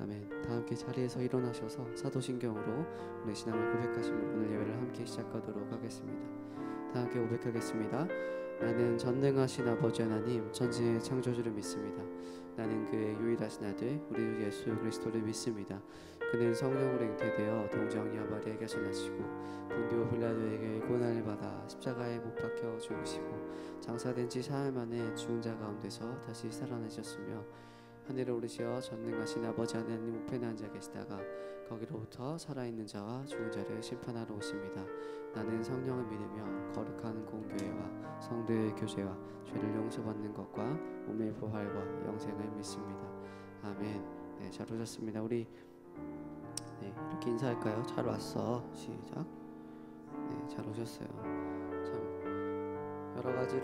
아멘. 다 함께 자리에서 일어나셔서 사도신경으로 우리 신앙을 고백하시며 오늘 예배를 함께 시작하도록 하겠습니다. 다 함께 고백하겠습니다. 나는 전능하신 아버지 하나님 전지의 창조주를 믿습니다. 나는 그의 유일하신 아들 우리 주 예수 그리스도를 믿습니다. 그는 성령으로 잉태되어 동정녀 마리아에게 나시고 본디오 빌라도에게 고난을 받아 십자가에 못 박혀 죽으시고 장사된 지 사흘 만에 죽은 자 가운데서 다시 살아나셨으며 하늘에 오르시어 전능하신 아버지 하나님 우편에 앉아 계시다가 거기로부터 살아있는 자와 죽은 자를 심판하러 오십니다. 나는 성령을 믿으며 거룩한 공교회와 성도의 교제와 죄를 용서받는 것과 몸의 부활과 영생을 믿습니다. 아멘. 네, 잘 오셨습니다. 우리 이렇게 인사할까요? 잘 왔어. 시작. 네, 잘 오셨어요. 참 여러 가지로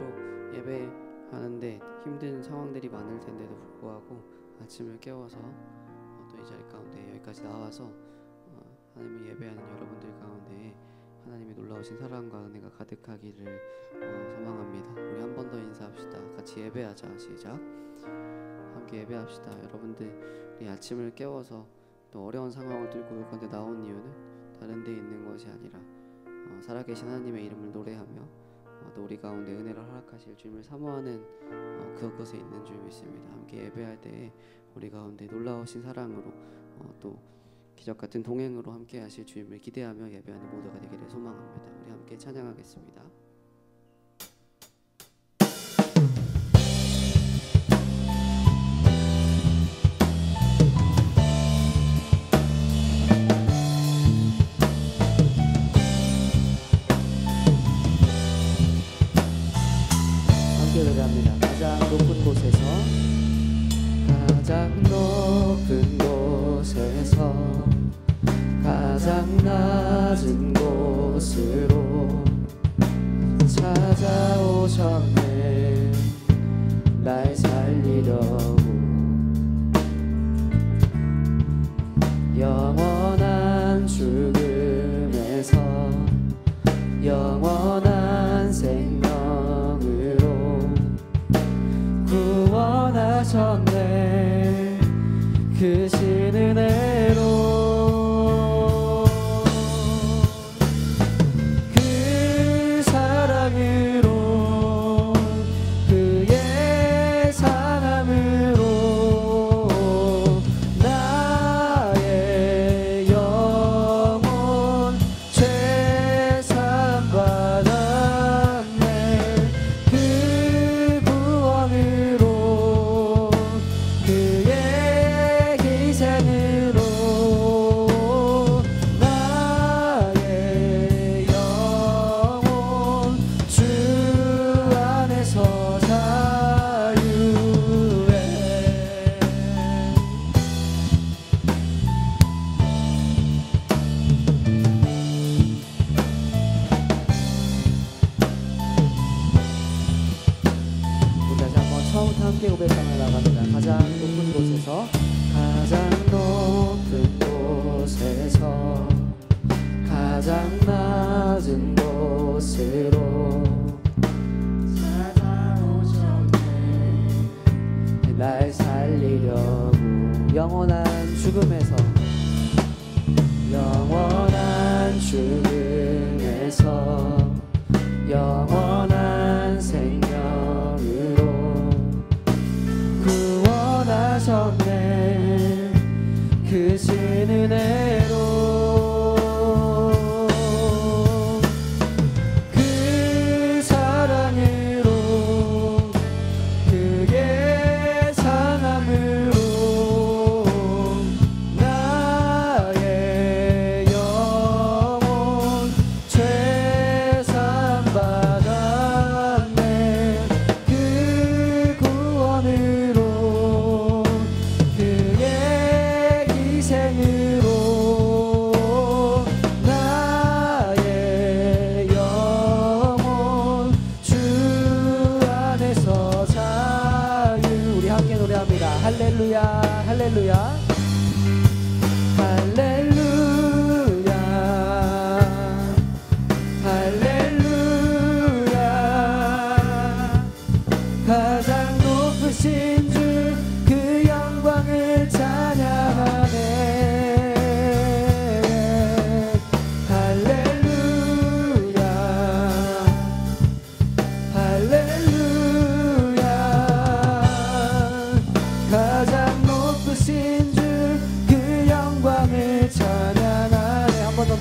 예배하는데 힘든 상황들이 많을 텐데도 불구하고 아침을 깨워서 또 이 자리 가운데 여기까지 나와서 하나님을 예배하는 여러분들 가운데 하나님의 놀라우신 사랑과 은혜가 가득하기를 소망합니다. 우리 한 번 더 인사합시다. 같이 예배하자. 시작. 함께 예배합시다. 여러분들이 아침을 깨워서 또 어려운 상황을 뚫고 가운데 나온 이유는 다른 데 있는 것이 아니라 살아계신 하나님의 이름을 노래하며 또 우리 가운데 은혜를 허락하실 주님을 사모하는 그것에 있는 줄 믿습니다. 함께 예배할 때 우리 가운데 놀라우신 사랑으로 또 기적같은 동행으로 함께 하실 주님을 기대하며 예배하는 모두가 되기를 소망합니다. 우리 함께 찬양하겠습니다. 함께 노래합니다. 가장 높은 곳에서 가장 높은 곳에서 가장 낮은 곳으로 찾아오셨네. 날 살리려고 영원한 죽음에서 영원한 생명으로 구원하셨네. 그 신 은혜로 그 사랑으로 그의 사랑으로 나의 영혼 죄산 받았네. 그 구원으로 그의 희생으로 나의 영혼 주 안에서 자유해. 우리 다시 한번 처음부터 함께 고백하며 나갑니다. 가장 높은 곳에서 가장 높은 곳에서 가장 낮은 곳으로 찾아오셨네. 날 살리려고 영원한 죽음에서 영원한 죽음에서 영원한 생명으로 구원하셨네. 그 신 은혜로 그 사랑으로 그의 사랑으로 나의 영혼 죄산 받았네.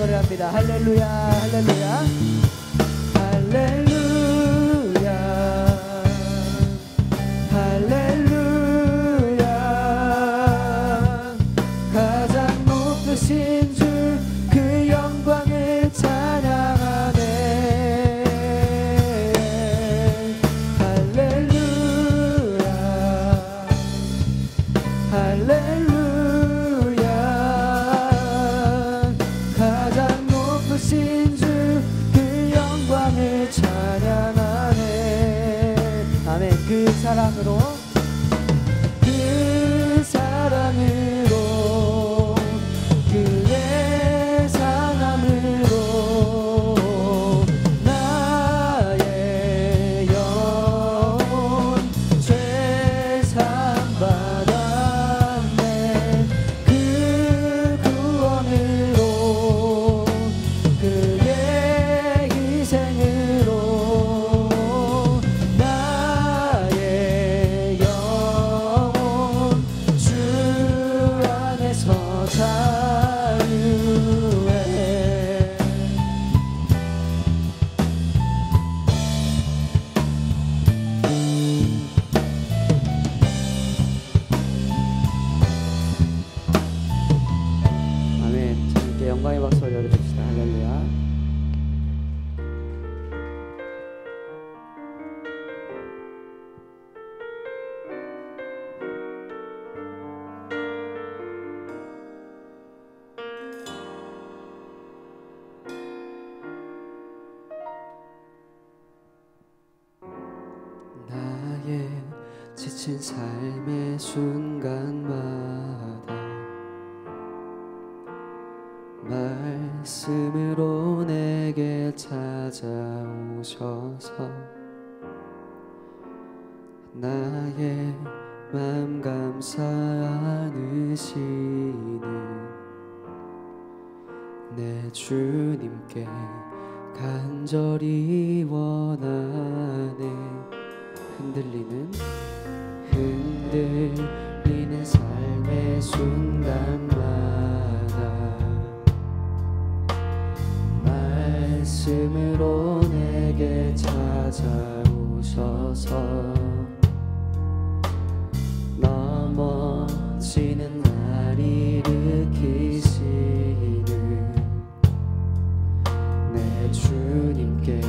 노래합니다. 할렐루야 할렐루야 할렐루야 할렐루야 가장 높으신 주 그 영광을 찬양하네. 할렐루야 할렐루야 가장 높으신 주 그 영광을 찬양하네. 아멘. 그 사랑으로 그 사랑으로 그의 사랑으로 나의 영혼 죄 사함받았네. 그 구원으로 그의 희생으로 나의 영혼 주 안에서 자유해. 아멘. 주님께 영광의 박수 올려드립시다. 할렐루야. 나의 지친 삶의 순간마다 말씀으로 내게 찾아오셔서 나의 맘 감사 안으시는 내 주님께 간절히 원하네. 흔들리는 삶의 순간마다 말씀으로 내게 찾아오셔서 넘어지는 날 일으키시는 내 주님께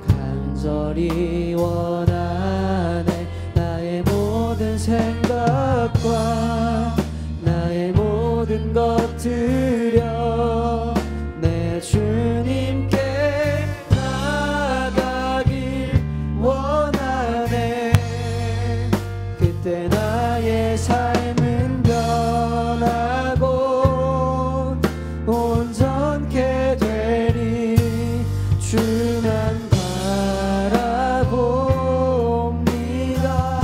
간절히 원하네. 나의 모든 생각과 나의 모든 것 드려 내 주님께 나가길 원하네. 그때 나의 삶은 변하고 온전케 되리. 주만 바라봅니다.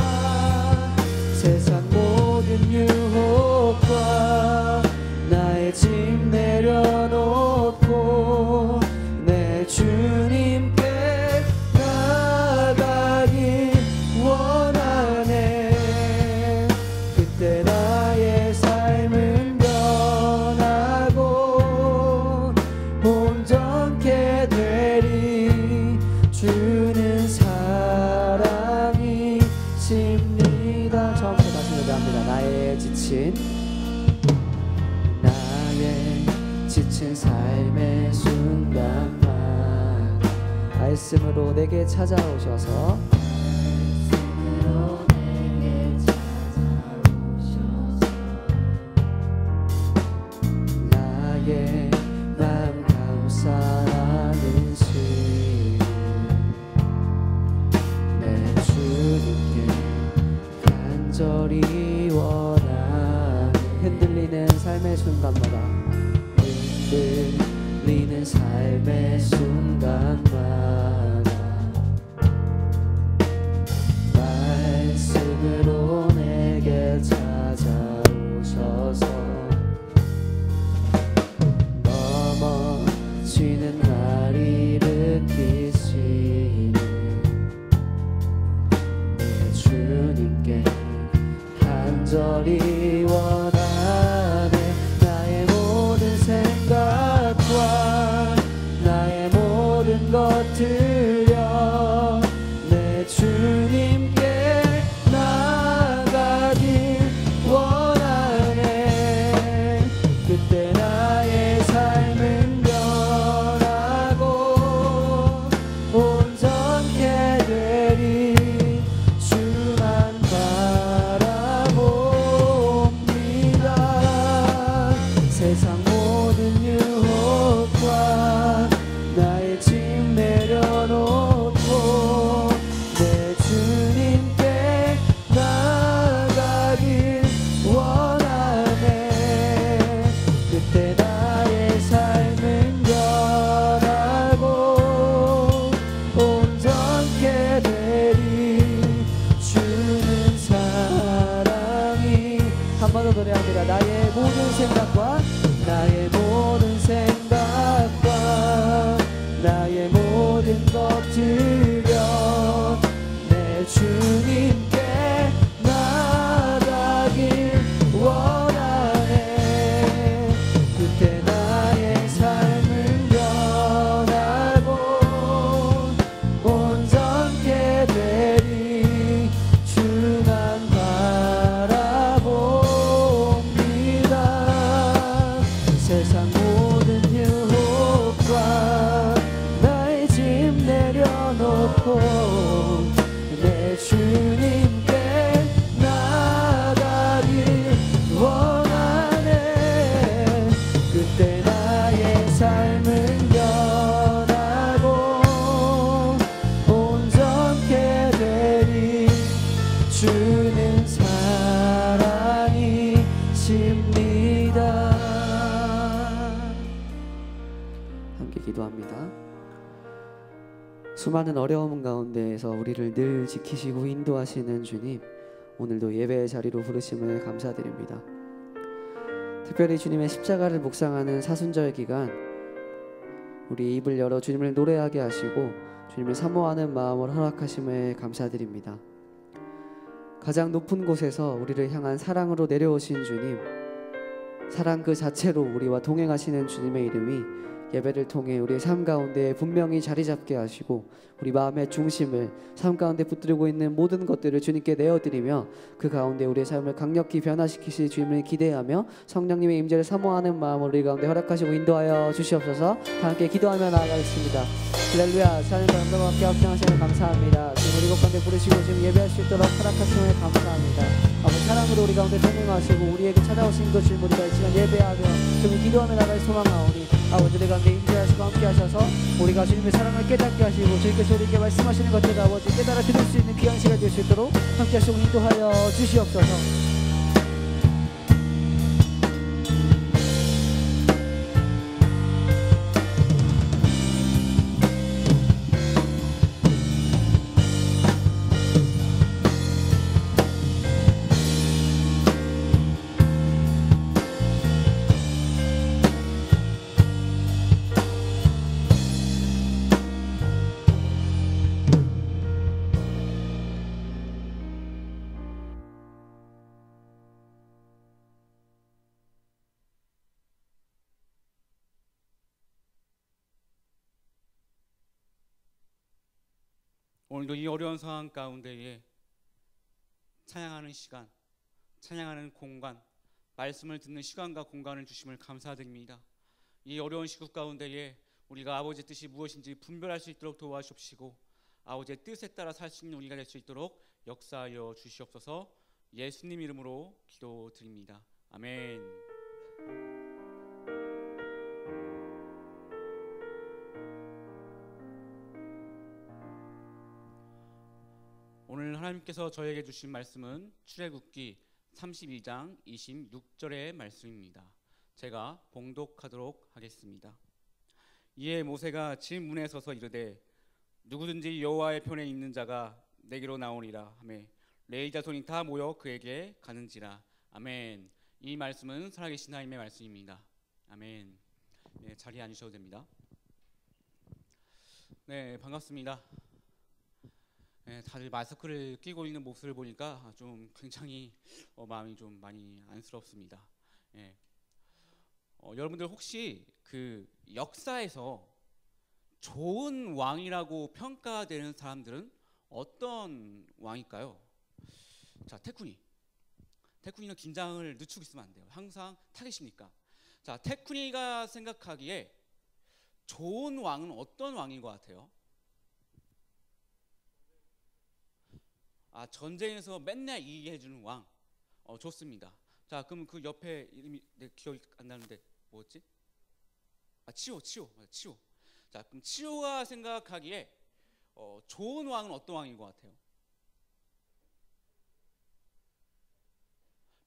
세상 모든 유혹과 나의 짐 내려놓고 내 주님께 나가길 원하네. 그때 나의 삶은 변하고 온전케 되리. 주는 사랑이십니다. 처음부터 다시 노래합니다. 나의 지친 삶의 순간마다 말씀으로 내게 찾아오셔서 나의 맘 감사하는 시 내 주님께 간절히 원하네. 흔들리는 삶의 순간마다 흔들리는 삶의 순간마다 모든 유혹과 나의 짐 내려놓고 내 주님께 나아가길 원하네. 그때 나의 삶은 변하고 온전케 되리. 주는 사랑이 한 번 더 노래합니다. 나의 모든 생각과 나의 모든 생각과 나의 모든 것들여 내 주님께 나아가길 원하네. 그때 나의 삶은 변하고 온전케 되리. 주만 바라봅니다. 세상 모든 유혹과 나의 짐 내려놓고 내 주님께 나아가길 원하네. 그때 나의 삶은 변하고 온전케 되리. 주는 사랑이십니다. 함께 기도합니다. 수많은 어려움 가운데에서 우리를 늘 지키시고 인도하시는 주님, 오늘도 예배의 자리로 부르심을 감사드립니다. 특별히 주님의 십자가를 묵상하는 사순절 기간, 우리 입을 열어 주님을 노래하게 하시고 주님을 사모하는 마음을 허락하심을 감사드립니다. 가장 높은 곳에서 우리를 향한 사랑으로 내려오신 주님, 사랑 그 자체로 우리와 동행하시는 주님의 이름이 예배를 통해 우리의 삶 가운데 분명히 자리 잡게 하시고 우리 마음의 중심을 삶 가운데 붙들고 있는 모든 것들을 주님께 내어드리며 그 가운데 우리의 삶을 강력히 변화시키실 주님을 기대하며 성령님의 임재를 사모하는 마음으로 우리 가운데 허락하시고 인도하여 주시옵소서. 다 함께 기도하며 나아가겠습니다. 할렐루야. 하나님과 영광과 함께 합장하시면 감사합니다. 지금 우리 곳 가운데 부르시고 지금 예배할 수 있도록 허락하심을 감사합니다. 아버지 사랑으로 우리 가운데 동행하시고 우리에게 찾아오신 것을 우리가 이 시간 예배하며 좀 기도하며 나갈 소망하오니 아버지 우리 가운데 임재하시고 함께 하셔서 우리가 주님의 사랑을 깨닫게 하시고 주님께서 우리에게 말씀하시는 것들을 아버지 깨달아 들을 수 있는 귀한 시간 될 수 있도록 함께 하시고 인도하여 주시옵소서. 오늘도 이 어려운 상황 가운데에 찬양하는 시간, 찬양하는 공간, 말씀을 듣는 시간과 공간을 주심을 감사드립니다. 이 어려운 시국 가운데에 우리가 아버지의 뜻이 무엇인지 분별할 수 있도록 도와주시고 아버지의 뜻에 따라 살 수 있는 우리가 될 수 있도록 역사하여 주시옵소서. 예수님 이름으로 기도드립니다. 아멘. 오늘 하나님께서 저에게 주신 말씀은 출애굽기 32장 26절의 말씀입니다. 제가 봉독하도록 하겠습니다. 이에 모세가 진 문에 서서 이르되 누구든지 여호와의 편에 있는 자가 내게로 나오니라 하매 레위 자손이 다 모여 그에게 가는지라. 아멘. 이 말씀은 살아계신 하나님의 말씀입니다. 아멘. 네, 자리에 앉으셔도 됩니다. 네, 반갑습니다. 네, 다들 마스크를 끼고 있는 모습을 보니까 좀 굉장히 마음이 좀 많이 안쓰럽습니다. 네. 여러분들 혹시 그 역사에서 좋은 왕이라고 평가되는 사람들은 어떤 왕일까요? 자, 태쿤이는 긴장을 늦추고 있으면 안 돼요. 항상 타겟이니까. 자, 태쿤이가 생각하기에 좋은 왕은 어떤 왕인 것 같아요? 전쟁에서 맨날 이기게 해주는 왕. 좋습니다. 자, 그럼 그 옆에 이름이 기억이 안 나는데 뭐였지? 치오. 맞아, 치오. 자, 그럼 치오가 생각하기에 좋은 왕은 어떤 왕인 것 같아요?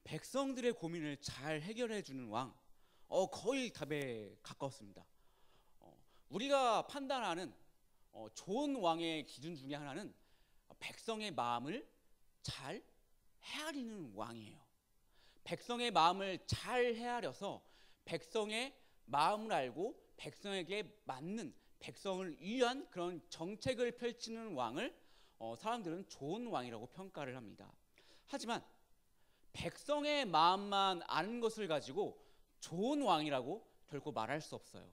백성들의 고민을 잘 해결해 주는 왕. 거의 답에 가까웠습니다. 우리가 판단하는 좋은 왕의 기준 중에 하나는 백성의 마음을 잘 헤아리는 왕이에요. 백성의 마음을 잘 헤아려서 백성의 마음을 알고 백성에게 맞는, 백성을 위한 그런 정책을 펼치는 왕을 사람들은 좋은 왕이라고 평가를 합니다. 하지만 백성의 마음만 아는 것을 가지고 좋은 왕이라고 결코 말할 수 없어요.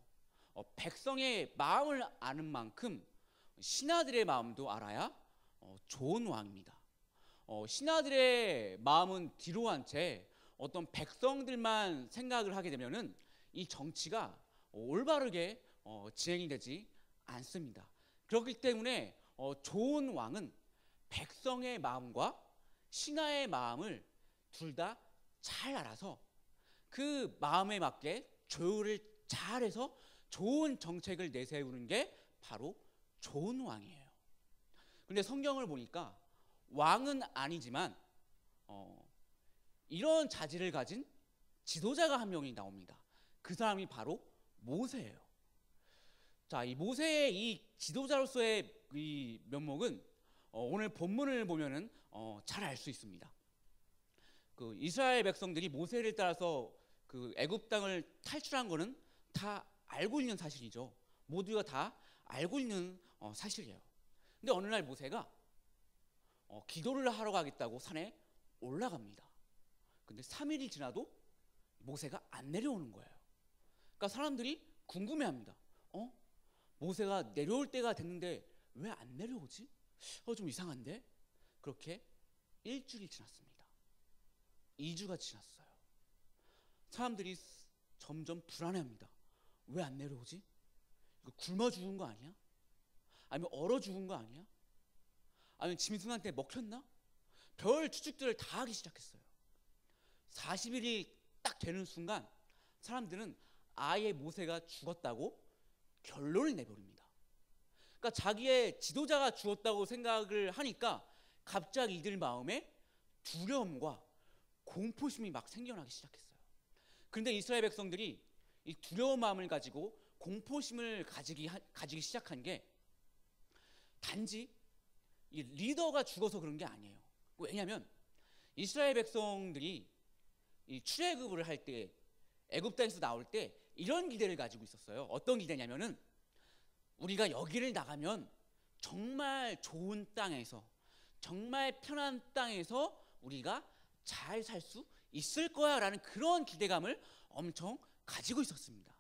백성의 마음을 아는 만큼 신하들의 마음도 알아야 좋은 왕입니다. 신하들의 마음은 뒤로 한 채 어떤 백성들만 생각을 하게 되면은 이 정치가 올바르게 진행이 되지 않습니다. 그렇기 때문에 좋은 왕은 백성의 마음과 신하의 마음을 둘 다 잘 알아서 그 마음에 맞게 조율을 잘해서 좋은 정책을 내세우는 게 바로 좋은 왕이에요. 근데 성경을 보니까 왕은 아니지만 이런 자질을 가진 지도자가 한 명이 나옵니다. 그 사람이 바로 모세예요. 자, 이 모세의 이 지도자로서의 이 면목은 오늘 본문을 보면은 잘 알 수 있습니다. 그 이스라엘 백성들이 모세를 따라서 그 애굽 땅을 탈출한 거는 다 알고 있는 사실이죠. 모두가 다 알고 있는 사실이에요. 근데 어느 날 모세가 기도를 하러 가겠다고 산에 올라갑니다. 근데 3일이 지나도 모세가 안 내려오는 거예요. 그러니까 사람들이 궁금해합니다. 모세가 내려올 때가 됐는데 왜 안 내려오지? 좀 이상한데? 그렇게 일주일이 지났습니다. 2주가 지났어요. 사람들이 점점 불안해합니다. 왜 안 내려오지? 이거 굶어 죽은 거 아니야? 아니면 얼어 죽은 거 아니야? 아니면 짐승한테 먹혔나? 별 추측들을 다 하기 시작했어요. 40일이 딱 되는 순간 사람들은 아예 모세가 죽었다고 결론을 내버립니다. 그러니까 자기의 지도자가 죽었다고 생각을 하니까 갑자기 이들 마음에 두려움과 공포심이 막 생겨나기 시작했어요. 그런데 이스라엘 백성들이 이 두려운 마음을 가지고 공포심을 가지기 시작한 게 단지 이 리더가 죽어서 그런 게 아니에요. 왜냐하면 이스라엘 백성들이 이 출애굽을 할 때, 애굽 땅에서 나올 때 이런 기대를 가지고 있었어요. 어떤 기대냐면은 우리가 여기를 나가면 정말 좋은 땅에서, 정말 편한 땅에서 우리가 잘 살 수 있을 거야라는 그런 기대감을 엄청 가지고 있었습니다.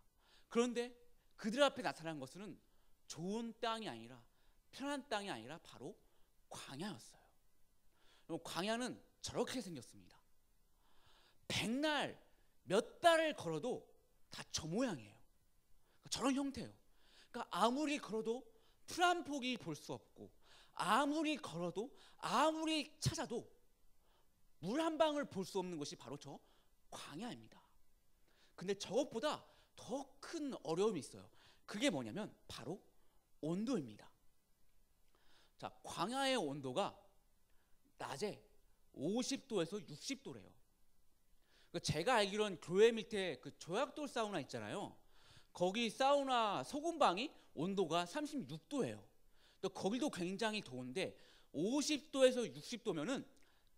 그런데 그들 앞에 나타난 것은 좋은 땅이 아니라, 편한 땅이 아니라 바로 광야였어요. 광야는 저렇게 생겼습니다. 백날 몇 달을 걸어도 다 저 모양이에요. 저런 형태예요. 그러니까 아무리 걸어도 풀 한 폭이 볼 수 없고, 아무리 걸어도, 아무리 찾아도 물 한 방울 볼 수 없는 것이 바로 저 광야입니다. 근데 저것보다 더 큰 어려움이 있어요. 그게 뭐냐면 바로 온도입니다. 자, 광야의 온도가 낮에 50도에서 60도래요. 제가 알기로는 교회 밑에 그 조약돌 사우나 있잖아요. 거기 사우나 소금방이 온도가 36도예요. 또 거기도 굉장히 더운데 50도에서 60도면은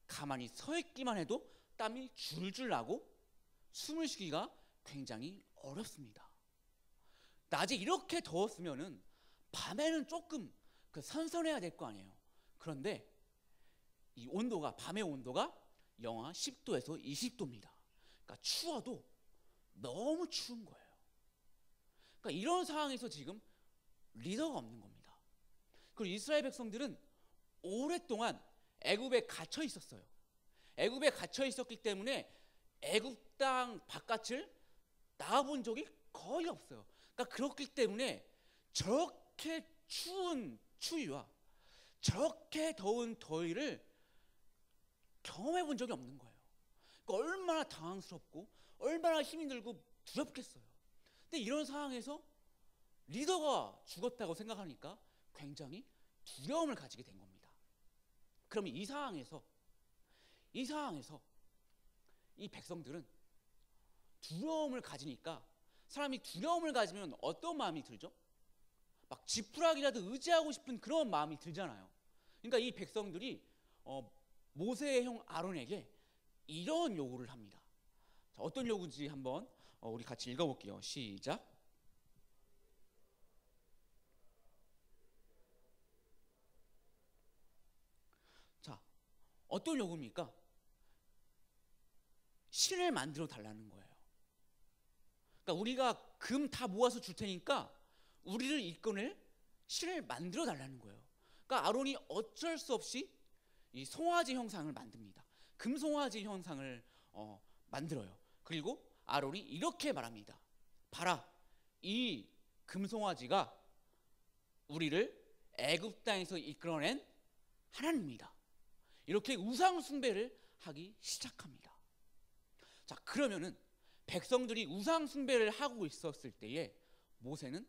가만히 서 있기만 해도 땀이 줄줄 나고 숨을 쉬기가 굉장히 어렵습니다. 낮에 이렇게 더웠으면은 밤에는 조금 선선해야 될 거 아니에요. 그런데 이 온도가, 밤의 온도가 영하 10도에서 20도입니다. 그러니까 추워도 너무 추운 거예요. 그러니까 이런 상황에서 지금 리더가 없는 겁니다. 그리고 이스라엘 백성들은 오랫동안 애굽에 갇혀 있었어요. 애굽에 갇혀 있었기 때문에 애굽 땅 바깥을 나와본 적이 거의 없어요. 그러니까 그렇기 때문에 저렇게 추운 추위와 저렇게 더운 더위를 경험해 본 적이 없는 거예요. 그러니까 얼마나 당황스럽고 얼마나 힘이 들고 두렵겠어요. 근데 이런 상황에서 리더가 죽었다고 생각하니까 굉장히 두려움을 가지게 된 겁니다. 그러면 이 상황에서 이 백성들은 두려움을 가지니까, 사람이 두려움을 가지면 어떤 마음이 들죠? 막 지푸라기라도 의지하고 싶은 그런 마음이 들잖아요. 그러니까 이 백성들이 모세의 형 아론에게 이런 요구를 합니다. 자, 어떤 요구인지 한번 우리 같이 읽어볼게요. 시작. 자, 어떤 요구입니까? 신을 만들어 달라는 거예요. 그러니까 우리가 금 다 모아서 줄 테니까 우리를 이끌어낼 신을 만들어 달라는 거예요. 그러니까 아론이 어쩔 수 없이 이 송아지 형상을 만듭니다. 금 송아지 형상을 만들어요. 그리고 아론이 이렇게 말합니다. 봐라, 이 금송아지가 우리를 애굽 땅에서 이끌어낸 하나님입니다. 이렇게 우상 숭배를 하기 시작합니다. 자, 그러면은 백성들이 우상 숭배를 하고 있었을 때에 모세는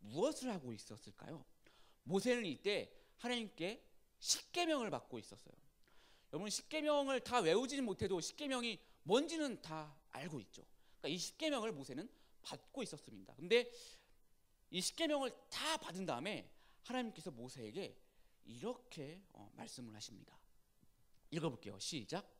무엇을 하고 있었을까요? 모세는 이때 하나님께 십계명을 받고 있었어요. 여러분, 십계명을 다 외우지는 못해도 십계명이 뭔지는 다 알고 있죠. 그러니까 이 십계명을 모세는 받고 있었습니다. 근데 이 십계명을 다 받은 다음에 하나님께서 모세에게 이렇게 말씀을 하십니다. 읽어볼게요. 시작.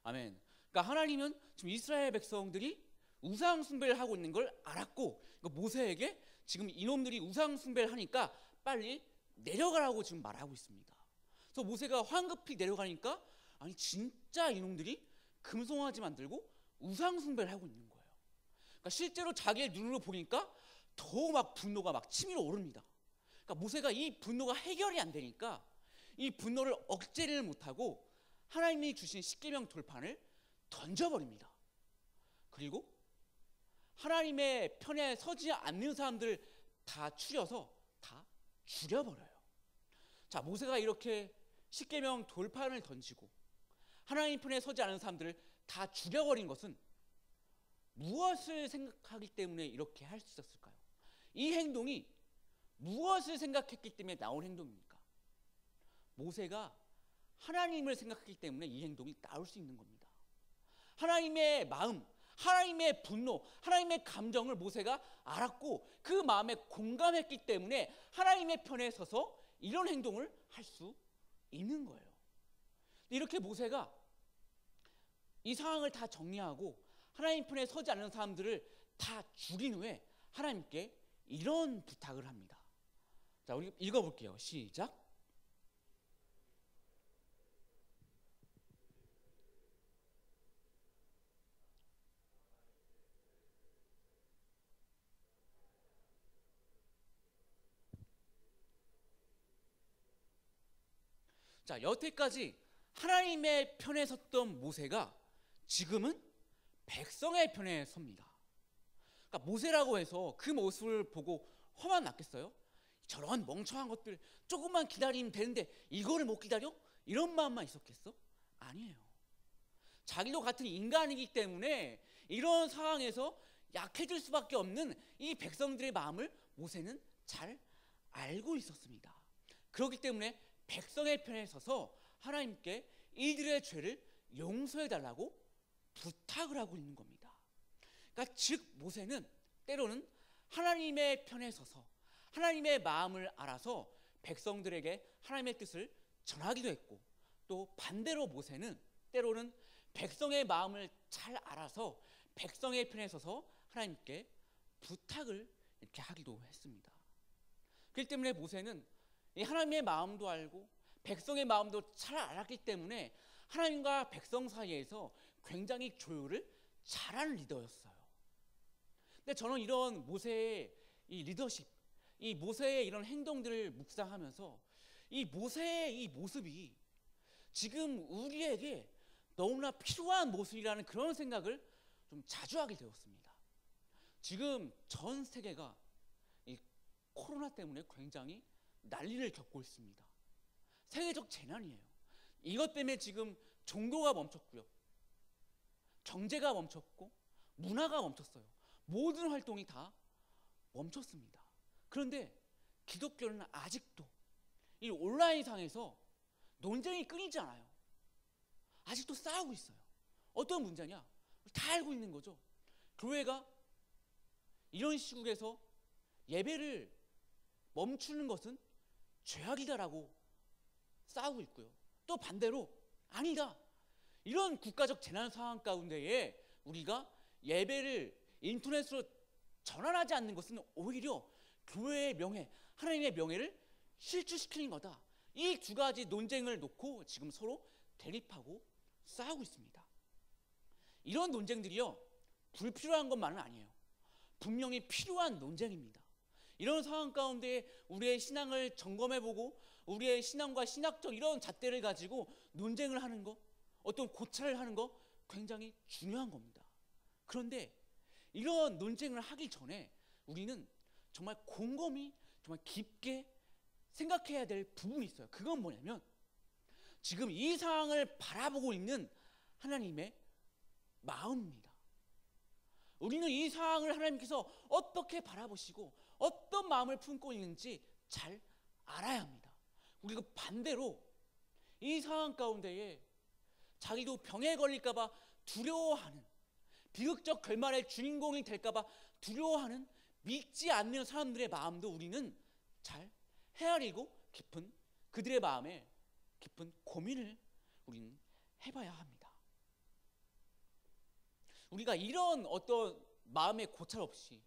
아멘. 그러니까 하나님은 지금 이스라엘 백성들이 우상 숭배를 하고 있는 걸 알았고, 그러니까 모세에게 지금 이놈들이 우상 숭배를 하니까 빨리 내려가라고 지금 말하고 있습니다. 그래서 모세가 황급히 내려가니까, 아니 진짜 이놈들이 금송아지 만들고 우상 숭배를 하고 있는 거예요. 그러니까 실제로 자기의 눈으로 보니까 더 막 분노가 막 치밀어 오릅니다. 그러니까 모세가 이 분노가 해결이 안 되니까 이 분노를 억제를 못하고 하나님이 주신 십계명 돌판을 던져버립니다. 그리고 하나님의 편에 서지 않는 사람들 다 추려서 다 죽여버려요. 자, 모세가 이렇게 십계명 돌판을 던지고 하나님 편에 서지 않은 사람들을 다 죽여버린 것은 무엇을 생각하기 때문에 이렇게 할 수 있었을까요? 이 행동이 무엇을 생각했기 때문에 나온 행동입니까? 모세가 하나님을 생각했기 때문에 이 행동이 나올 수 있는 겁니다. 하나님의 마음, 하나님의 분노, 하나님의 감정을 모세가 알았고 그 마음에 공감했기 때문에 하나님의 편에 서서 이런 행동을 할 수 있는 거예요. 이렇게 모세가 이 상황을 다 정리하고 하나님 편에 서지 않는 사람들을 다 죽인 후에 하나님께 이런 부탁을 합니다. 자, 우리 읽어볼게요. 시작. 자, 여태까지 하나님의 편에 섰던 모세가 지금은 백성의 편에 섭니다. 그러니까 모세라고 해서 그 모습을 보고 화만 났겠어요? 저런 멍청한 것들 조금만 기다리면 되는데 이거를 못 기다려? 이런 마음만 있었겠어? 아니에요. 자기도 같은 인간이기 때문에 이런 상황에서 약해질 수밖에 없는 이 백성들의 마음을 모세는 잘 알고 있었습니다. 그렇기 때문에 백성의 편에 서서 하나님께 이들의 죄를 용서해 달라고 부탁을 하고 있는 겁니다. 그러니까 즉 모세는 때로는 하나님의 편에 서서 하나님의 마음을 알아서 백성들에게 하나님의 뜻을 전하기도 했고, 또 반대로 모세는 때로는 백성의 마음을 잘 알아서 백성의 편에 서서 하나님께 부탁을 이렇게 하기도 했습니다. 그렇기 때문에 모세는 이 하나님의 마음도 알고 백성의 마음도 잘 알았기 때문에 하나님과 백성 사이에서 굉장히 조율을 잘하는 리더였어요. 근데 저는 이런 모세의 이 리더십, 이 모세의 이런 행동들을 묵상하면서 이 모세의 이 모습이 지금 우리에게 너무나 필요한 모습이라는 그런 생각을 좀 자주 하게 되었습니다. 지금 전 세계가 이 코로나 때문에 굉장히 난리를 겪고 있습니다. 세계적 재난이에요. 이것 때문에 지금 종교가 멈췄고요, 경제가 멈췄고 문화가 멈췄어요. 모든 활동이 다 멈췄습니다. 그런데 기독교는 아직도 이 온라인상에서 논쟁이 끊이지 않아요. 아직도 싸우고 있어요. 어떤 문제냐? 다 알고 있는 거죠. 교회가 이런 시국에서 예배를 멈추는 것은 죄악이다라고 싸우고 있고요. 또 반대로 아니다, 이런 국가적 재난 상황 가운데에 우리가 예배를 인터넷으로 전환하지 않는 것은 오히려 교회의 명예, 하나님의 명예를 실추시키는 거다. 이 두 가지 논쟁을 놓고 지금 서로 대립하고 싸우고 있습니다. 이런 논쟁들이요, 불필요한 것만은 아니에요. 분명히 필요한 논쟁입니다. 이런 상황 가운데 우리의 신앙을 점검해보고 우리의 신앙과 신학적 이런 잣대를 가지고 논쟁을 하는 거, 어떤 고찰을 하는 거 굉장히 중요한 겁니다. 그런데 이런 논쟁을 하기 전에 우리는 정말 곰곰이 정말 깊게 생각해야 될 부분이 있어요. 그건 뭐냐면 지금 이 상황을 바라보고 있는 하나님의 마음입니다. 우리는 이 상황을 하나님께서 어떻게 바라보시고 어떤 마음을 품고 있는지 잘 알아야 합니다. 우리가 반대로 이 상황 가운데에 자기도 병에 걸릴까봐 두려워하는, 비극적 결말의 주인공이 될까봐 두려워하는 믿지 않는 사람들의 마음도 우리는 잘 헤아리고 그들의 마음에 깊은 고민을 우리는 해봐야 합니다. 우리가 이런 어떤 마음의 고찰 없이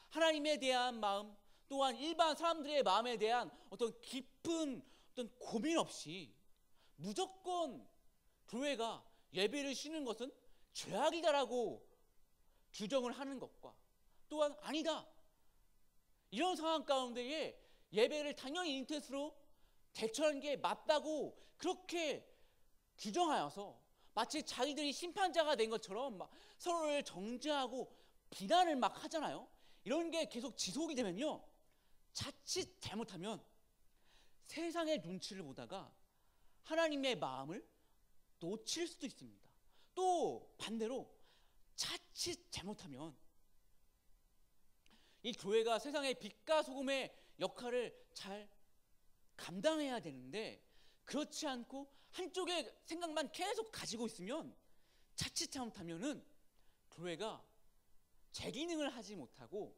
하나님에 대한 마음, 또한 일반 사람들의 마음에 대한 어떤 깊은 어떤 고민 없이 무조건 교회가 예배를 쉬는 것은 죄악이다라고 규정을 하는 것과, 또한 아니다, 이런 상황 가운데에 예배를 당연히 인터넷으로 대처하는 게 맞다고 그렇게 규정하여서 마치 자기들이 심판자가 된 것처럼 막 서로를 정죄하고 비난을 막 하잖아요. 이런 게 계속 지속이 되면요, 자칫 잘못하면 세상의 눈치를 보다가 하나님의 마음을 놓칠 수도 있습니다. 또 반대로 자칫 잘못하면 이 교회가 세상의 빛과 소금의 역할을 잘 감당해야 되는데 그렇지 않고 한쪽의 생각만 계속 가지고 있으면 자칫 잘못하면은 교회가 제 기능을 하지 못하고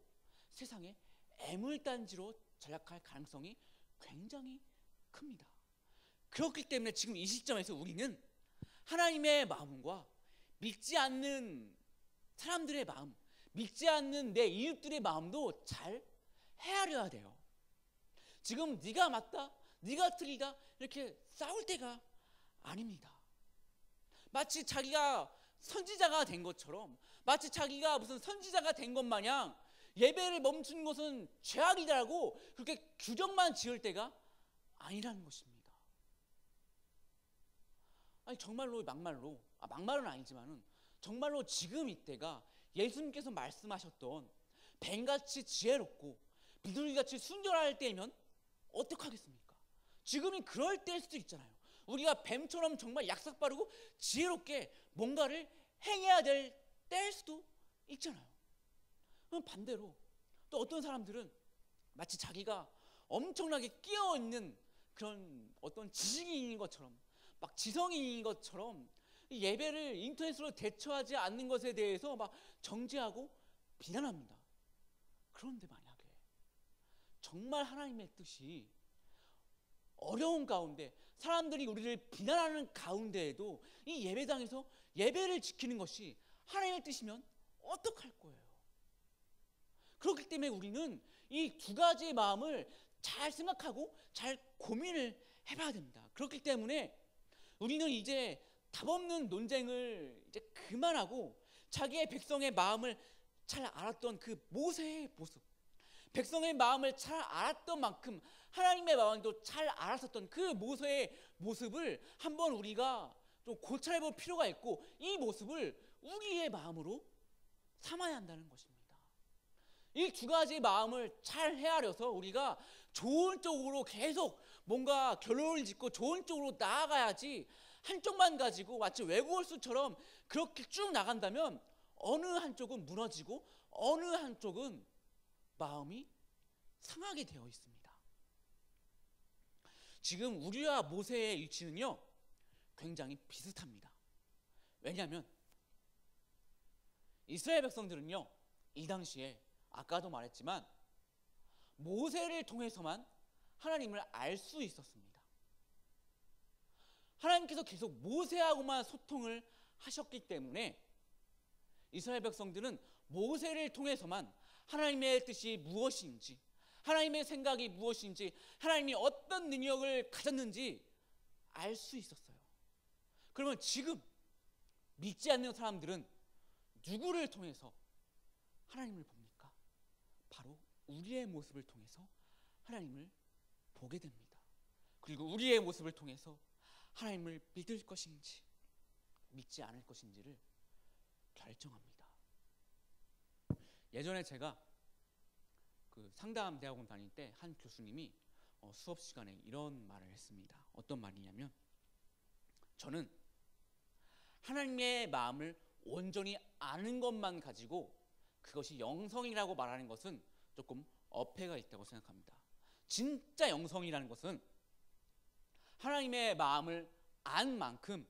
세상의 애물단지로 전락할 가능성이 굉장히 큽니다. 그렇기 때문에 지금 이 시점에서 우리는 하나님의 마음과 믿지 않는 사람들의 마음, 믿지 않는 내 이웃들의 마음도 잘 헤아려야 돼요. 지금 네가 맞다, 네가 틀리다 이렇게 싸울 때가 아닙니다. 마치 자기가 선지자가 된 것처럼, 마치 자기가 무슨 선지자가 된 것 마냥 예배를 멈추는 것은 죄악이다라고 그렇게 규정만 지을 때가 아니라는 것입니다. 아니 정말로 막말은 아니지만은 정말로 지금 이때가 예수님께서 말씀하셨던 뱀같이 지혜롭고 비둘기같이 순결할 때면 어떡하겠습니까? 지금이 그럴 때일 수도 있잖아요. 우리가 뱀처럼 정말 약삭 빠르고 지혜롭게 뭔가를 행해야 될 때일 수도 있잖아요. 그럼 반대로 또 어떤 사람들은 마치 자기가 엄청나게 끼어있는 그런 어떤 지식인인 것처럼, 막 지성인인 것처럼 예배를 인터넷으로 대처하지 않는 것에 대해서 막 정죄하고 비난합니다. 그런데 만약에 정말 하나님의 뜻이 어려운 가운데 사람들이 우리를 비난하는 가운데에도 이 예배당에서 예배를 지키는 것이 하나님의 뜻이면 어떡할 거예요? 그렇기 때문에 우리는 이 두 가지의 마음을 잘 생각하고 잘 고민을 해봐야 됩니다. 그렇기 때문에 우리는 이제 답 없는 논쟁을 이제 그만하고 자기의 백성의 마음을 잘 알았던 그 모세의 모습, 백성의 마음을 잘 알았던 만큼 하나님의 마음도 잘 알았었던 그 모세의 모습을 한번 우리가 좀 고찰해볼 필요가 있고, 이 모습을 우리의 마음으로 삼아야 한다는 것입니다. 이 두 가지 마음을 잘 헤아려서 우리가 좋은 쪽으로 계속 뭔가 결론을 짓고 좋은 쪽으로 나아가야지, 한쪽만 가지고 마치 외골수처럼 그렇게 쭉 나간다면 어느 한쪽은 무너지고 어느 한쪽은 마음이 상하게 되어 있습니다. 지금 우리와 모세의 위치는요 굉장히 비슷합니다. 왜냐하면 이스라엘 백성들은요 이 당시에 아까도 말했지만 모세를 통해서만 하나님을 알 수 있었습니다. 하나님께서 계속 모세하고만 소통을 하셨기 때문에 이스라엘 백성들은 모세를 통해서만 하나님의 뜻이 무엇인지, 하나님의 생각이 무엇인지, 하나님이 어떤 능력을 가졌는지 알 수 있었어요. 그러면 지금 믿지 않는 사람들은 누구를 통해서 하나님을 봅니까? 바로 우리의 모습을 통해서 하나님을 보게 됩니다. 그리고 우리의 모습을 통해서 하나님을 믿을 것인지 믿지 않을 것인지를 결정합니다. 예전에 제가 그 상담 대학원 다닐 때 한 교수님이 수업 시간에 이런 말을 했습니다. 어떤 말이냐면, 저는 하나님의 마음을 온전히 아는 것만 가지고 그것이 영성이라고 말하는 것은 조금 어폐가 있다고 생각합니다. 진짜 영성이라는 것은 하나님의 마음을 안 만큼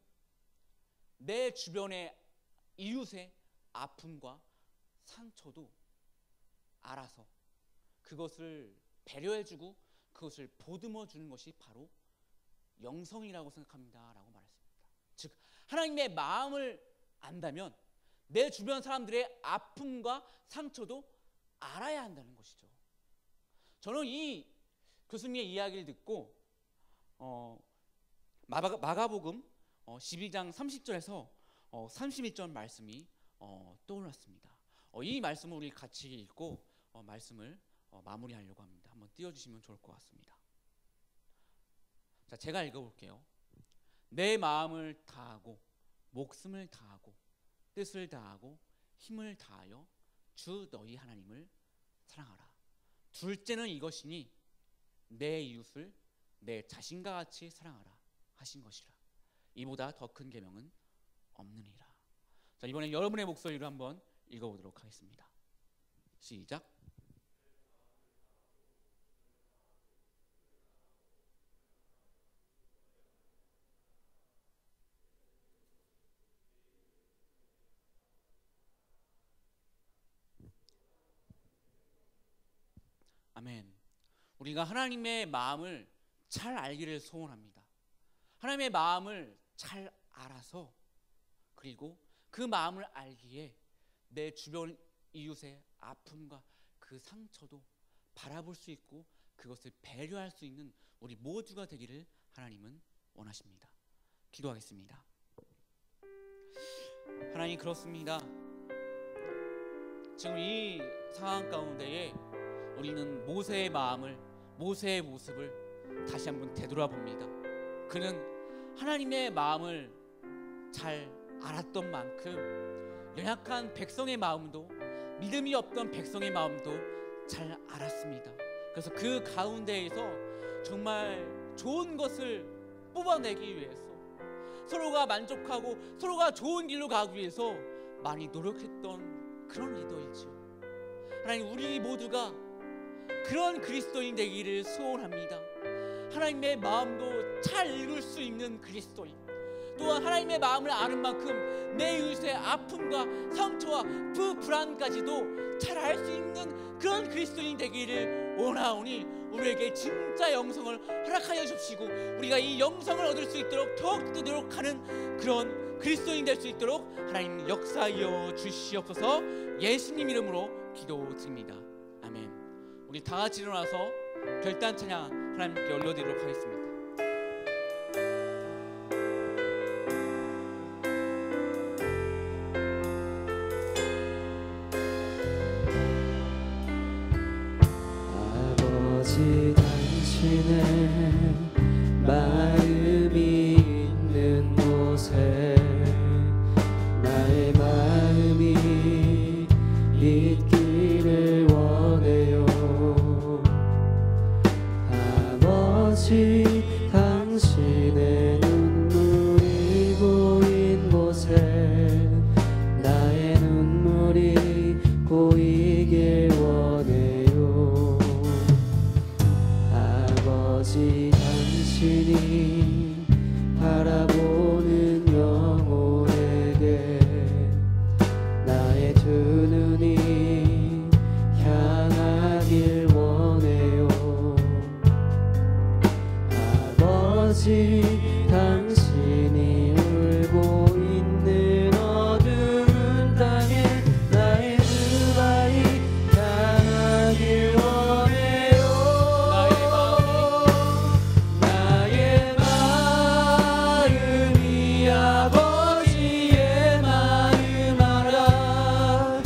내 주변의 이웃의 아픔과 상처도 알아서 그것을 배려해주고 그것을 보듬어주는 것이 바로 영성이라고 생각합니다 라고 말했습니다. 즉 하나님의 마음을 안다면 내 주변 사람들의 아픔과 상처도 알아야 한다는 것이죠. 저는 이 교수님의 이야기를 듣고 마가복음 12장 30절에서 31절 말씀이 떠올랐습니다. 이 말씀을 우리 같이 읽고 말씀을 마무리하려고 합니다. 한번 띄워주시면 좋을 것 같습니다. 자, 제가 읽어볼게요. 내 마음을 다하고 목숨을 다하고 뜻을 다하고 힘을 다하여 주 너희 하나님을 사랑하라. 둘째는 이것이니 내 이웃을 내 자신과 같이 사랑하라 하신 것이라. 이보다 더 큰 계명은 없느니라. 자, 이번에 여러분의 목소리로 한번 읽어보도록 하겠습니다. 시작. 아멘. 우리가 하나님의 마음을 잘 알기를 소원합니다. 하나님의 마음을 잘 알아서, 그리고 그 마음을 알기에 내 주변 이웃의 아픔과 그 상처도 바라볼 수 있고 그것을 배려할 수 있는 우리 모두가 되기를 하나님은 원하십니다. 기도하겠습니다. 하나님, 그렇습니다. 지금 이 상황 가운데에 우리는 모세의 마음을, 모세의 모습을 다시 한번 되돌아봅니다. 그는 하나님의 마음을 잘 알았던 만큼 연약한 백성의 마음도, 믿음이 없던 백성의 마음도 잘 알았습니다. 그래서 그 가운데에서 정말 좋은 것을 뽑아내기 위해서, 서로가 만족하고 서로가 좋은 길로 가기 위해서 많이 노력했던 그런 리더이죠. 하나님, 우리 모두가 그런 그리스도인 되기를 소원합니다. 하나님의 마음도 잘 읽을 수 있는 그리스도인, 또한 하나님의 마음을 아는 만큼 내 이웃의 아픔과 상처와 그 불안까지도 잘 알 수 있는 그런 그리스도인 되기를 원하오니 우리에게 진짜 영성을 허락하여 주시고 우리가 이 영성을 얻을 수 있도록 더욱더 노력하는 그런 그리스도인 될 수 있도록 하나님 역사하여 주시옵소서. 예수님 이름으로 기도드립니다. 아멘. 우리 다 같이 일어나서 결단 찬양 하나님께 올려드리도록 하겠습니다. 곳에 나의 마음이 있기를 원해요. 아버지 당신의 눈물이 고인 곳에 나의 눈물이 고이길 원해요. 아버지 당신이 바라보는 영혼에게 나의 두 눈이 향하길 원해요. 아버지 당신이 울고 있는 어두운 땅에 나의 두 발이 향하길 원해요. 나의 마음이 아버지의 마음 알아.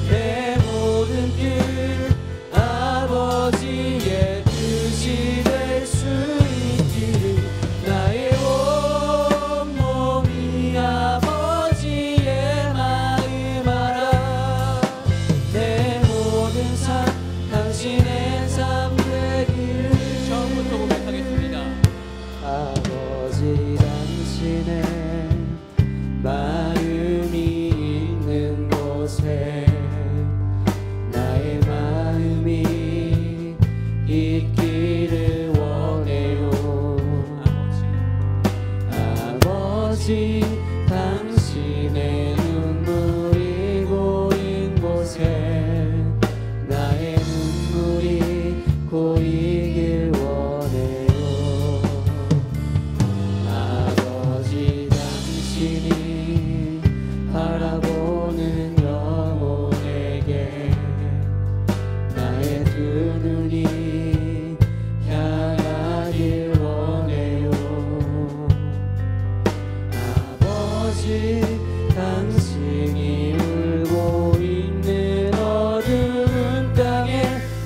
내 모든 뜻 아버지의 뜻이 될 수 있기를. 나의 온몸이 아버지의 마음 알아. 내 모든 삶 당신의 삶 되기를. 처음부터 고백하겠습니다. 아버지 당신의 마음이 있는 곳에 나의 마음이 있기를 원해요. 아버지 당신의 눈물이 고인 곳에 나의 눈물이 고이길 원해요. 아버지 당신이 바라보는 영혼에게 나의 두 눈이 향하길 원해요. 아버지 당신이 울고 있는 어두운 땅에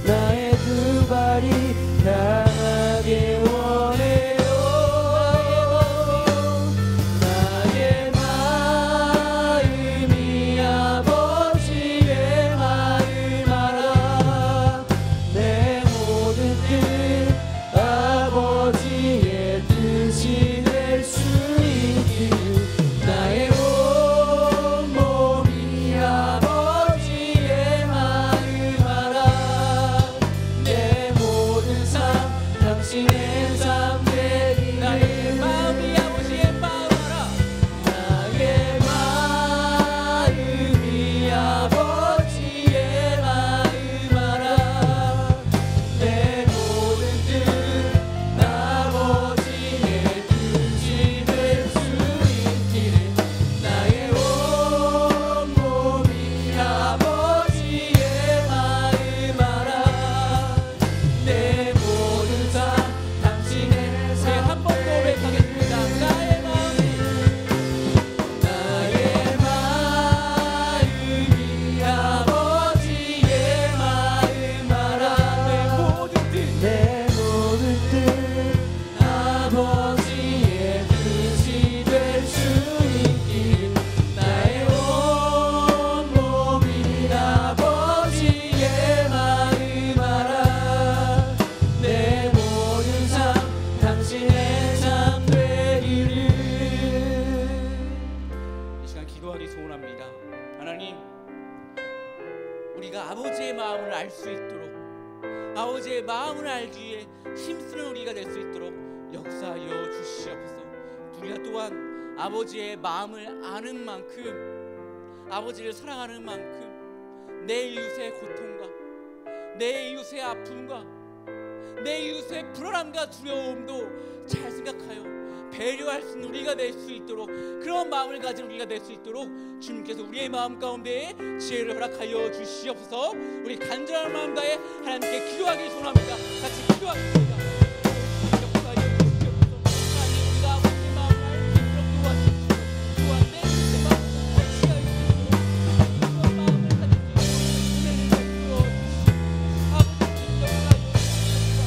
나의 두 발이 향하길 원해요. 나의 마음이 아버지의 마음 알아. 내 모든 뜻 아버지의 뜻이 될 수 있기를. 나의 온몸이 아버지의 마음 알아. 내 모든 삶 당신의 삶 되기를. 나의 마음이 아버지의 마음 알아. 나의 마음이 아버지의 마음 알아. 내 모든 뜻 아버지의 뜻이 될 수 있기를. 나의 온몸이 아버지의 마음 알아. 내 모든 삶 당신의 삶. 한 번 더 고백하겠습니다. 나의 마음이 나의 마음이 아버지의 마음 알아. 내 모든 뜻 내 모든 뜻 아버지의 뜻이 될 수 있기를. 나의 온몸이 아버지의 마음 알아. 내 모든 삶 당신의 삶 되기를. 이 시간 기도하기 소원합니다. 하나님, 우리가 아버지의 마음을 알 수 있도록, 아버지의 마음을 알기에 힘쓰는 우리가 될 수 있도록 역사하여 주시옵소서. 우리가 또한 아버지의 마음을 아는 만큼, 아버지를 사랑하는 만큼 내 이웃의 고통과 내 이웃의 아픔과 내 이웃의 불안함과 두려움도 잘 생각하여 배려할 수 있는 우리가 될 수 있도록, 그런 마음을 가진 우리가 될 수 있도록 주님께서 우리의 마음 가운데 지혜를 허락하여 주시옵소서. 우리 간절한 마음 다해 하나님께 기도하기 소원합니다. 같이 기도하겠습니다. 역사하여 주시옵소서. 하나님, 우리가 아버지의 마음을 알 수 있도록 도와주시옵소서. 또한 내 이웃의 마음을 같이 알 수 있도록 그런 마음을 가질 수 있도록 은혜를 베풀어 주시옵소서. 아버지께 역사하여 주시옵소서.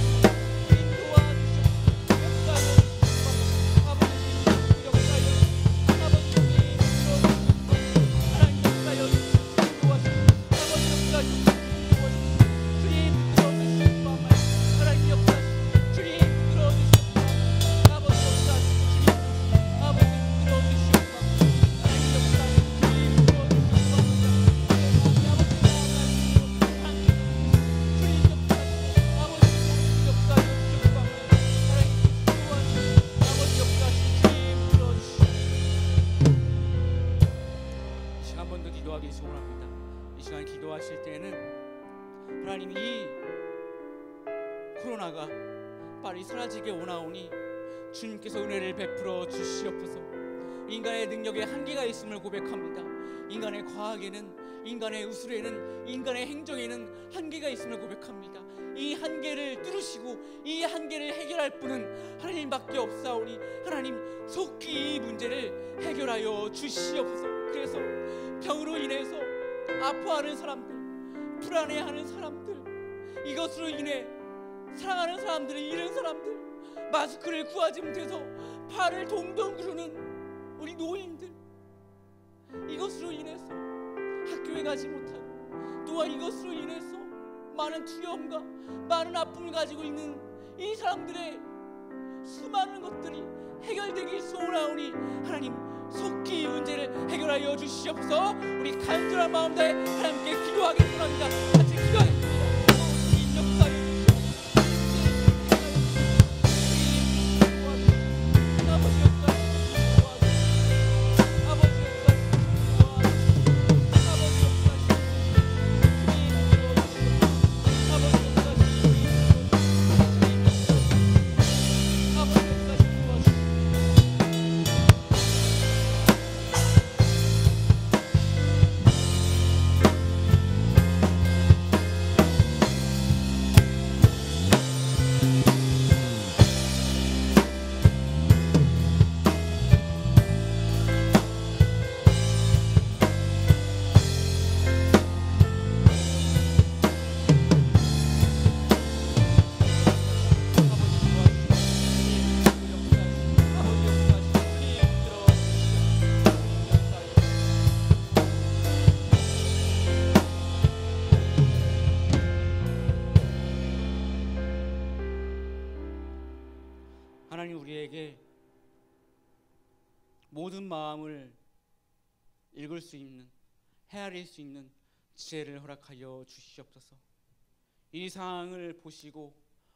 인도하 주시옵소서. 역사하여 주시옵소서. 아버지 역사하여 주시옵소서. 기도하기 소원합니다. 이 시간 기도하실 때는 하나님, 이 코로나가 빨리 사라지게 원하오니 주님께서 은혜를 베풀어 주시옵소서. 인간의 능력에 한계가 있음을 고백합니다. 인간의 과학에는, 인간의 의술에는, 인간의 행정에는 한계가 있음을 고백합니다. 이 한계를 뚫으시고 이 한계를 해결할 분은 하나님밖에 없사오니 하나님, 속히 이 문제를 해결하여 주시옵소서. 그래서 병으로 인해서 아파하는 사람들, 불안해하는 사람들, 이것으로 인해 사랑하는 사람들을 잃은 사람들, 마스크를 구하지 못해서 팔을 동동 구르는 우리 노인들, 이것으로 인해서 학교에 가지 못하고, 또한 이것으로 인해서 많은 두려움과 많은 아픔을 가지고 있는 이 사람들의 수많은 것들이 해결되길 소원하오니 하나님, 속히 이 문제를 해결하여 주시옵소서. 우리 간절한 마음 다해 하나님께 기도하겠습니다. 같이 기도하겠습니다. 주님 역사해 하나님, 우리에게 모든 마음을 읽을 수 있는, 헤아릴 수 있는 지혜를 허락하여 주시옵소서. 이 상황을 보시고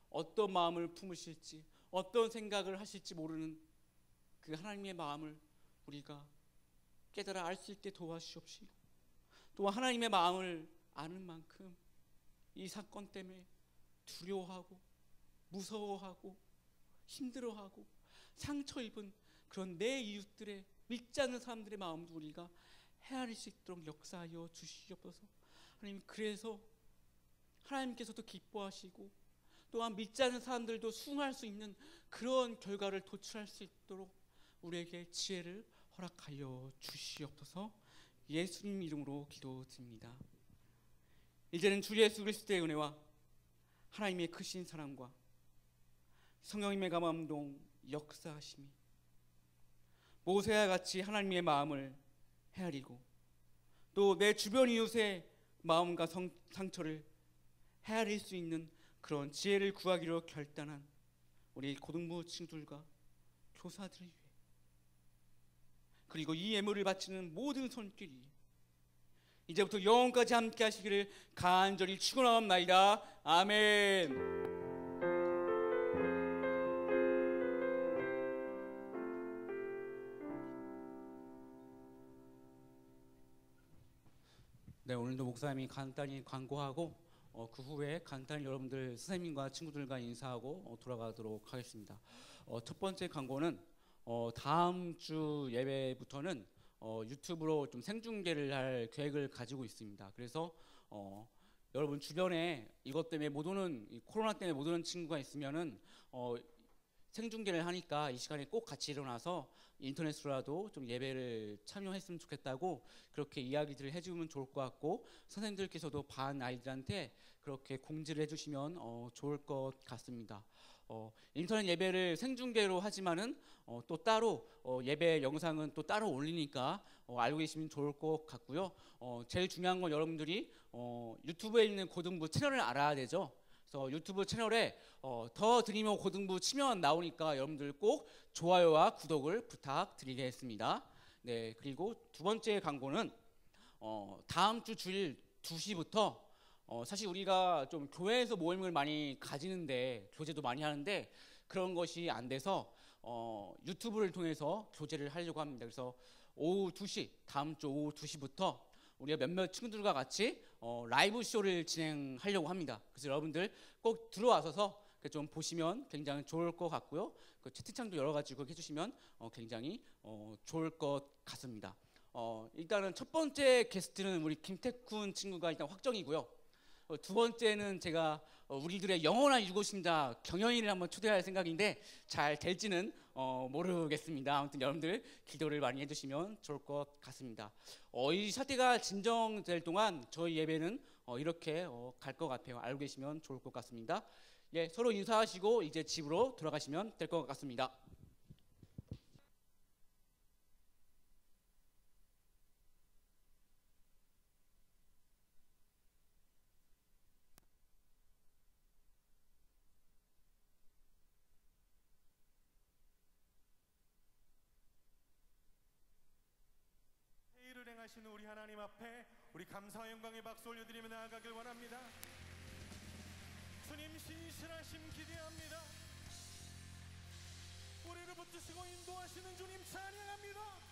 어떤 마음을 품으실지, 어떤 생각을 하실지 모르는 그 하나님의 마음을 우리가 깨달아 알 수 있게 도와주시옵시고, 또 하나님의 마음을 아는 만큼 이 사건 때문에 두려워하고 무서워하고 힘들어하고 상처 입은 그런 내 이웃들의, 믿지 않는 사람들의 마음도 우리가 헤아릴 수 있도록 역사하여 주시옵소서. 하나님, 그래서 하나님께서도 기뻐하시고 또한 믿지 않는 사람들도 수긍할 수 있는 그런 결과를 도출할 수 있도록 우리에게 지혜를 허락하여 주시옵소서. 예수님 이름으로 기도드립니다. 이제는 주 예수 그리스도의 은혜와 하나님의 크신 사랑과 성령님의 감동 역사하심이 모세와 같이 하나님의 마음을 헤아리고 또 내 주변 이웃의 마음과 상처를 헤아릴 수 있는 그런 지혜를 구하기로 결단한 우리 고등부 친구들과 교사들을 위해, 그리고 이 예물을 바치는 모든 손길이 이제부터 영원까지 함께 하시기를 간절히 축원하옵나이다. 아멘. 네, 오늘도 목사님이 간단히 광고하고 그 후에 간단히 여러분들 선생님과 친구들과 인사하고 돌아가도록 하겠습니다. 첫 번째 광고는 다음 주 예배부터는 유튜브로 좀 생중계를 할 계획을 가지고 있습니다. 그래서 여러분 주변에 이것 때문에 못 오는, 코로나 때문에 못 오는 친구가 있으면은 생중계를 하니까 이 시간에 꼭 같이 일어나서 인터넷으로라도 좀 예배를 참여했으면 좋겠다고 그렇게 이야기들을 해주면 좋을 것 같고, 선생님들께서도 반 아이들한테 그렇게 공지를 해주시면 좋을 것 같습니다. 인터넷 예배를 생중계로 하지만은 또 따로 예배 영상은 또 따로 올리니까 알고 계시면 좋을 것 같고요. 제일 중요한 건 여러분들이 유튜브에 있는 고등부 채널을 알아야 되죠. 그래서 유튜브 채널에 더 드리머 고등부 치면 나오니까 여러분들 꼭 좋아요와 구독을 부탁드리겠습니다. 네, 그리고 두 번째 광고는 다음 주 주일 2시부터 사실 우리가 좀 교회에서 모임을 많이 가지는데, 교제도 많이 하는데 그런 것이 안 돼서 유튜브를 통해서 교제를 하려고 합니다. 그래서 오후 2시, 다음 주 오후 2시부터 우리가 몇몇 친구들과 같이 라이브 쇼를 진행하려고 합니다. 그래서 여러분들 꼭 들어와서 좀 보시면 굉장히 좋을 것 같고요. 그 채팅창도 여러 가지 해주시면 굉장히 좋을 것 같습니다. 일단은 첫 번째 게스트는 우리 김태훈 친구가 일단 확정이고요. 두 번째는 제가 우리들의 영원한 유고심자 경연이를 한번 초대할 생각인데 잘 될지는 모르겠습니다. 아무튼 여러분들 기도를 많이 해주시면 좋을 것 같습니다. 이 사태가 진정될 동안 저희 예배는 이렇게 갈 것 같아요. 알고 계시면 좋을 것 같습니다. 예, 서로 인사하시고 이제 집으로 돌아가시면 될 것 같습니다. 회의를 행하시는 우리 하나님 앞에 우리 감사와 영광의 박수 올려드리며 나아가길 원합니다. 주님 신실하심 기대합니다. 우리를 붙드시고 인도하시는 주님 찬양합니다.